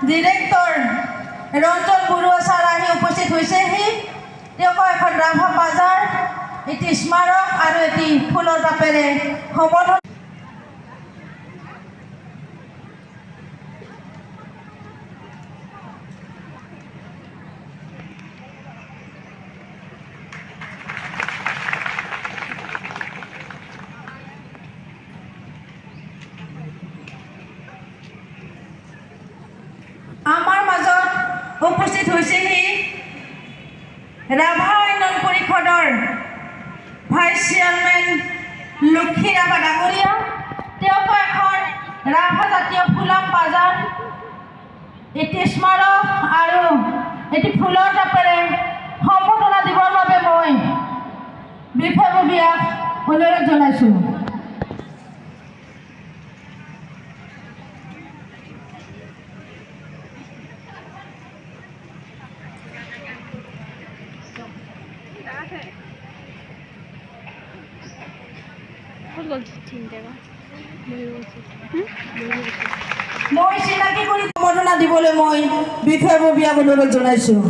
Director Ranjan Barua sir আহি উপস্থিত হৈছেহি। তেওঁক এখন ৰাভা বাজাৰ, এটি স্মাৰক আৰু এটি ফুলৰ টাপেৰে সম্বোধন। আমাৰ মাজত উপস্থিত হৈছেহি ৰাভা উন্নয়ন পৰিষদৰ ভাইচ চেয়াৰমেন লক্ষী ৰাভা ডাঙৰীয়া। তেওঁক এখন ৰাভা জাতীয় ফুলাম বাজাৰ, এটি স্মাৰক আৰু এটি ফুলৰ টাপেৰে সম্বৰ্ধনা দিবৰ বাবে মই বিষয়ববীয়াক অনুৰোধ জনাইছোঁ। মই চিনাকি কৰি সম্বৰ্ধনা দিবলৈ মই বিষয়ববীয়াক অনুৰোধ জনাইছোঁ।